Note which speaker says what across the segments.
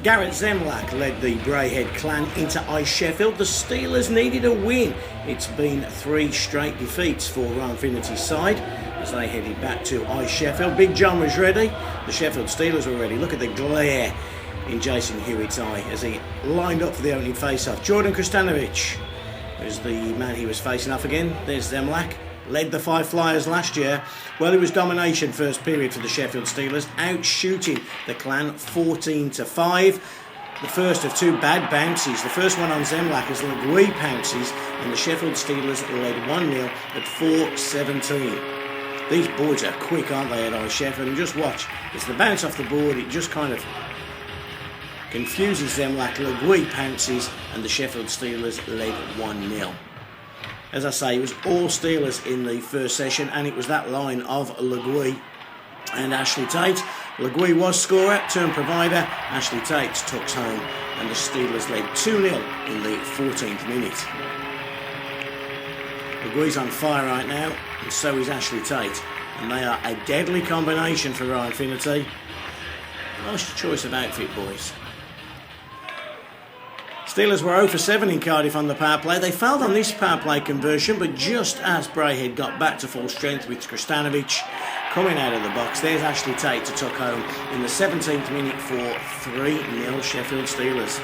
Speaker 1: Garrett Zemlak led the Braehead Clan into iceSheffield. The Steelers needed a win. It's been 3 straight defeats for Ryan Finnerty's side as they headed back to iceSheffield. Big John was ready. The Sheffield Steelers were ready. Look at the glare in Jason Hewitt's eye as he lined up for the opening face-off. Jordan Kristanovic was the man he was facing off again. There's Zemlak. Led the Five Flyers last year. Well, it was domination first period for the Sheffield Steelers, out-shooting the Clan 14-5. The first of 2 bad bounces. The first one on Zemlak as Legui pounces, and the Sheffield Steelers led 1-0 at 4:17. These boards are quick, aren't they, at iceSheffield? And just watch, it's the bounce off the board, it just kind of confuses Zemlak. Legui pounces, and the Sheffield Steelers led 1-0. As I say, it was all Steelers in the first session, and it was that line of Legui and Ashley Tate. Legui was scorer, turn provider. Ashley Tate tucks home, and the Steelers led 2-0 in the 14th minute. Legui's on fire right now, and so is Ashley Tate, and they are a deadly combination for Ryan Finnerty. Nice choice of outfit, boys. Steelers were 0 for 7 in Cardiff on the power play. They failed on this power play conversion, but just as Braehead got back to full strength with Kristanovic coming out of the box, there's Ashley Tate to tuck home in the 17th minute for 3-0 Sheffield Steelers.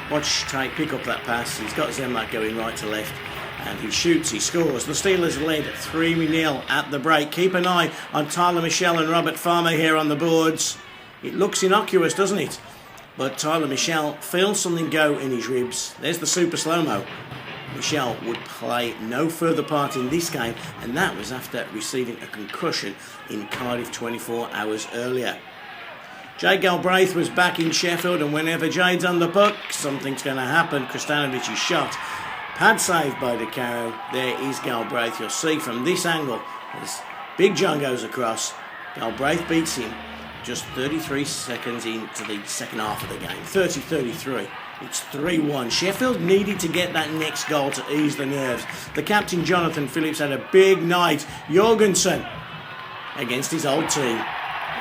Speaker 1: Watch Tate pick up that pass. He's got Zemlak going right to left, and he shoots, he scores. The Steelers led 3-0 at the break. Keep an eye on Tyler Michelle and Robert Farmer here on the boards. It looks innocuous, doesn't it? But Tyler Michelle feels something go in his ribs. There's the super slow-mo. Michelle would play no further part in this game, and that was after receiving a concussion in Cardiff 24 hours earlier. Jade Galbraith was back in Sheffield, and whenever Jade's on the puck, something's going to happen. Kristanovic's shot. Pad saved by De Caro. There is Galbraith. You'll see from this angle as Big John goes across. Galbraith beats him just 33 seconds into the second half of the game. 30-33. It's 3-1. Sheffield needed to get that next goal to ease the nerves. The captain, Jonathan Phillips, had a big night. Jorgensen against his old team.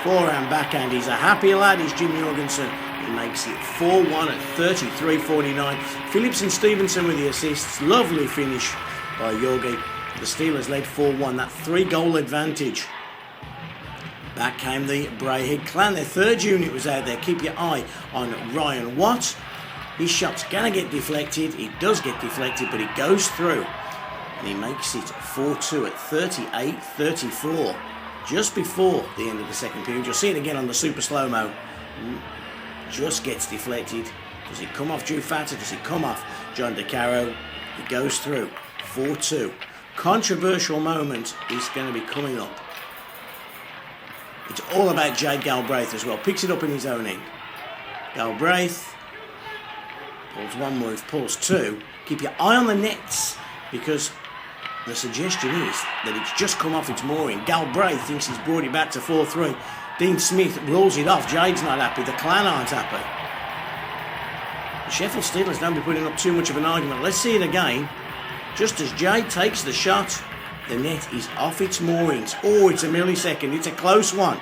Speaker 1: Forehand, backhand. He's a happy lad, is Jim Jorgensen. He makes it 4-1 at 33-49. Phillips and Stevenson with the assists. Lovely finish by Jorgi. The Steelers led 4-1. That 3-goal advantage. Back came the Braehead Clan. Their third unit was out there. Keep your eye on Ryan Watt. His shot's going to get deflected. It does get deflected, but it goes through. And he makes it 4-2 at 38-34. Just before the end of the second period. You'll see it again on the super slow-mo. Just gets deflected. Does it come off Drew Fatter? Does it come off John De Caro? It goes through. 4-2. Controversial moment is going to be coming up. It's all about Jade Galbraith as well. Picks it up in his own end. Galbraith pulls one move, pulls 2. Keep your eye on the nets, because the suggestion is that it's just come off its mooring. Galbraith thinks he's brought it back to 4-3. Dean Smith rules it off. Jade's not happy. The Clan aren't happy. The Sheffield Steelers don't be putting up too much of an argument. Let's see it again. Just as Jade takes the shot, the net is off its moorings. Oh, it's a millisecond. It's a close one.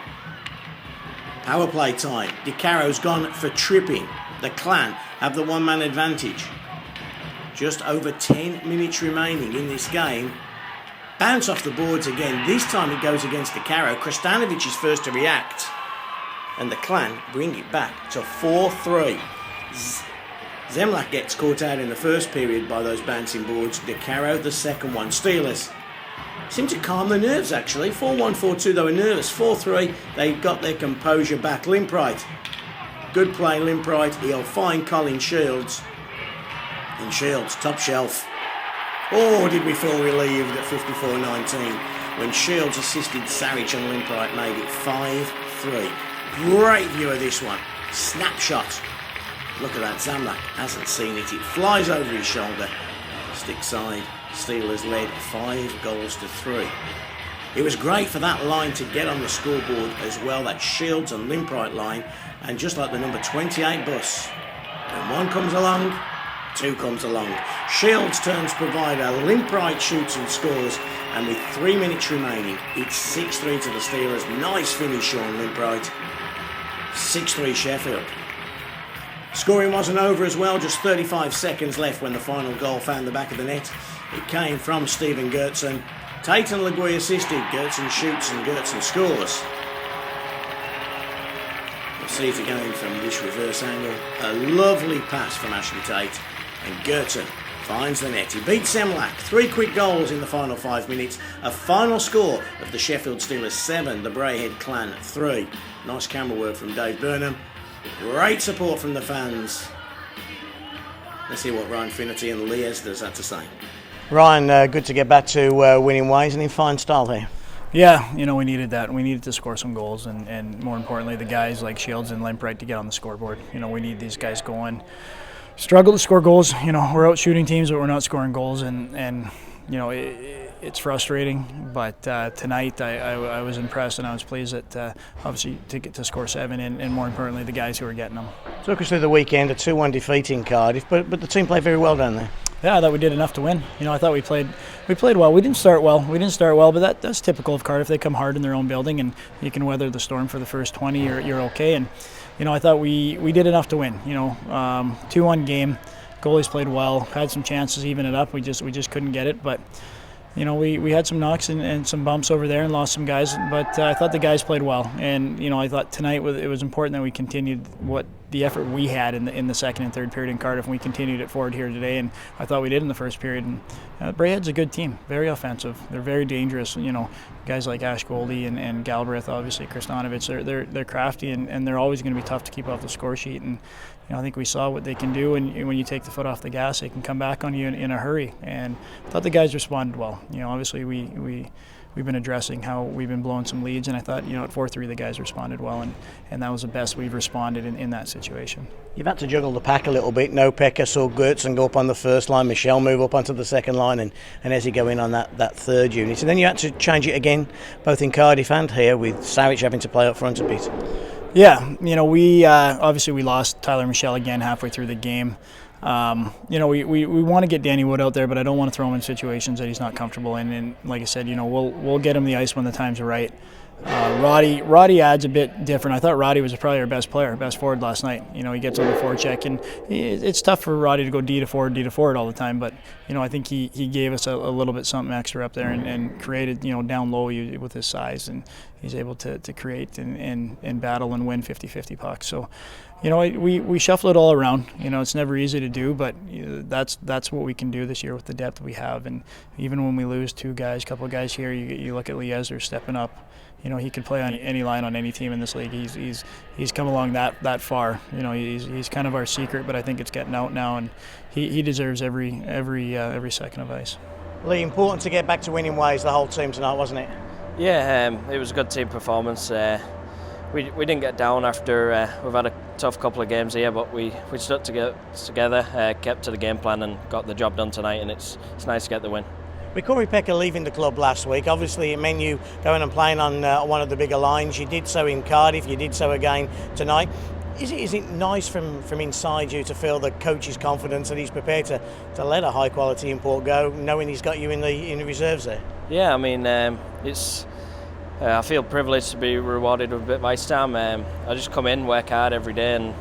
Speaker 1: Power play time. De Caro's gone for tripping. The Clan have the one-man advantage. Just over 10 minutes remaining in this game. Bounce off the boards again. This time it goes against De Caro. Kristanovic is first to react. And the Clan bring it back to 4-3. Zemlak gets caught out in the first period by those bouncing boards. De Caro the second one. Steelers seem to calm the nerves, actually. 4-1, 4-2, they were nervous. 4-3, they got their composure back. Limprite. Good play, Limprite. He'll find Colin Shields. And Shields, top shelf. Oh, did we feel relieved at 54-19 when Shields assisted Saric and Limprite made it 5-3. Great view of this one. Snapshot. Look at that. Zemlak hasn't seen it. It flies over his shoulder. Stick side. Steelers led 5-3. It was great for that line to get on the scoreboard as well, that Shields and Limprite line, and just like the number 28 bus, when one comes along, 2 comes along. Shields turns provider, Limprite shoots and scores, and with 3 minutes remaining, it's 6-3 to the Steelers. Nice finish, Sean Limprite. 6-3 Sheffield. Scoring wasn't over as well, just 35 seconds left when the final goal found the back of the net. It came from Stephen Gertson. Tate and Legui assisted. Gertson shoots and Gertson scores. We'll see it again from this reverse angle. A lovely pass from Ashley Tate, and Gertson finds the net. He beats Semlak. 3 quick goals in the final 5 minutes. A final score of the Sheffield Steelers 7, the Braehead Clan 3. Nice camera work from Dave Burnham. Great support from the fans. Let's see what Ryan Finnerty and Lee Esders had to say. Ryan, good to get back to winning ways and in fine style here.
Speaker 2: Yeah, we needed that. We needed to score some goals, and more importantly, the guys like Shields and Limpright to get on the scoreboard. We need these guys going. Struggle to score goals. We're out shooting teams, but we're not scoring goals, and it's frustrating. But tonight, I was impressed, and I was pleased that obviously to get to score 7, and more importantly, the guys who are getting them.
Speaker 1: Took us through the weekend, a 2-1 defeat in Cardiff, but the team played very well down there.
Speaker 2: Yeah, I thought we did enough to win. I thought we played well. We didn't start well, but that's typical of Cardiff. They come hard in their own building, and you can weather the storm for the first 20. You're okay. And I thought we did enough to win. 2-1 game. Goalies played well. Had some chances, even it up. We just couldn't get it. But we had some knocks and some bumps over there and lost some guys. But I thought the guys played well. And I thought tonight it was important that we continued the effort we had in the second and third period in Cardiff, and we continued it forward here today, and I thought we did in the first period. And Braehead's a good team, very offensive. They're very dangerous. Guys like Ash Goldie and Galbraith, obviously Kristanovic, they're crafty, and they're always going to be tough to keep off the score sheet. And I think we saw what they can do, and when you take the foot off the gas, they can come back on you in a hurry. And I thought the guys responded well. Obviously we've been addressing how we've been blowing some leads, and I thought, at 4-3 the guys responded well, and that was the best we've responded in that situation.
Speaker 1: You've had to juggle the pack a little bit. No Pekka, saw Gertson go up on the first line, Michelle move up onto the second line, and Ezzy go in on that third unit. And then you had to change it again, both in Cardiff and here, with Savic having to play up front a bit.
Speaker 2: Yeah, we obviously we lost Tyler Michelle again halfway through the game. We want to get Danny Wood out there, but I don't want to throw him in situations that he's not comfortable in. And like I said, we'll get him the ice when the times are right. Roddy adds a bit different. I thought Roddy was probably our best forward last night. He gets on the forecheck, and it's tough for Roddy to go D to forward all the time. But I think he gave us a little bit something extra up there and created down low with his size, and he's able to create and battle and win 50-50 pucks. So we shuffle it all around. It's never easy to do, but that's what we can do this year with the depth we have. And even when we lose a couple of guys here, you look at Lee Esders stepping up. He could play on any line on any team in this league. He's come along that far. He's kind of our secret, but I think it's getting out now, and he deserves every second of ice.
Speaker 1: Lee, important to get back to winning ways the whole team tonight, wasn't it?
Speaker 3: Yeah, it was a good team performance. We didn't get down after we've had a tough couple of games here, but we stuck together, kept to the game plan, and got the job done tonight. And it's nice to get the win.
Speaker 1: With Corey Pekka leaving the club last week, obviously it meant you going and playing on one of the bigger lines. You did so in Cardiff, you did so again tonight. Is it nice from inside you to feel the coach's confidence that he's prepared to let a high quality import go, knowing he's got you in the reserves there?
Speaker 3: Yeah, I mean it's. I feel privileged to be rewarded with a bit of ice time. I just come in, work hard every day, and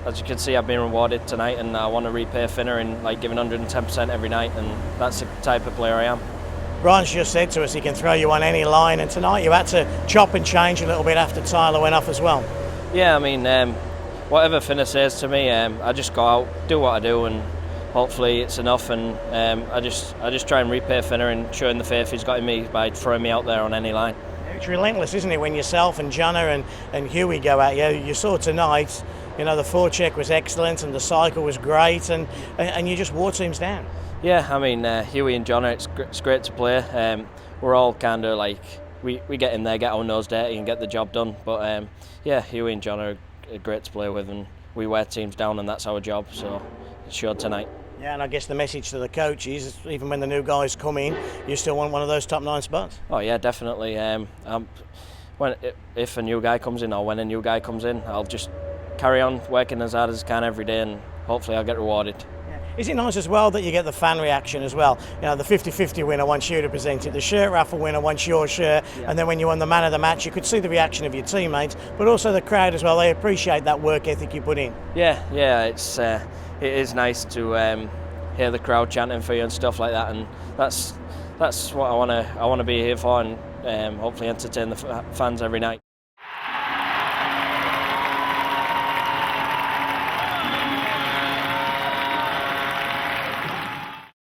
Speaker 3: as you can see, I've been rewarded tonight, and I want to repay Finner in giving 110% every night, and that's the type of player I am.
Speaker 1: Ryan's just said to us he can throw you on any line, and tonight you had to chop and change a little bit after Tyler went off as well.
Speaker 3: Yeah, I mean, whatever Finner says to me, I just go out, do what I do, and hopefully it's enough. And I just try and repay Finner and showing the faith he's got in me by throwing me out there on any line.
Speaker 1: It's relentless, isn't it, when yourself and Jana and Huey go at you. You saw tonight, the forecheck was excellent and the cycle was great, and you just wore teams down.
Speaker 3: Yeah, I mean, Huey and Jana, it's great to play. We're all kind of we get in there, get our nose dirty and get the job done. But yeah, Huey and Jana are great to play with, and we wear teams down, and that's our job, so it showed tonight.
Speaker 1: Yeah, and I guess the message to the coach is, even when the new guys come in, you still want one of those top 9 spots.
Speaker 3: Oh yeah, definitely. If a new guy comes in, or when a new guy comes in, I'll just carry on working as hard as I can every day, and hopefully I'll get rewarded.
Speaker 1: Yeah. Is it nice as well that you get the fan reaction as well? You know, the 50-50 winner wants you to present it, the shirt raffle winner wants your shirt, and then when you won the man of the match, you could see the reaction of your teammates, but also the crowd as well. They appreciate that work ethic you put in.
Speaker 3: Yeah, it is nice to hear the crowd chanting for you and stuff like that, and that's what I want to be here for, and hopefully entertain the fans every night.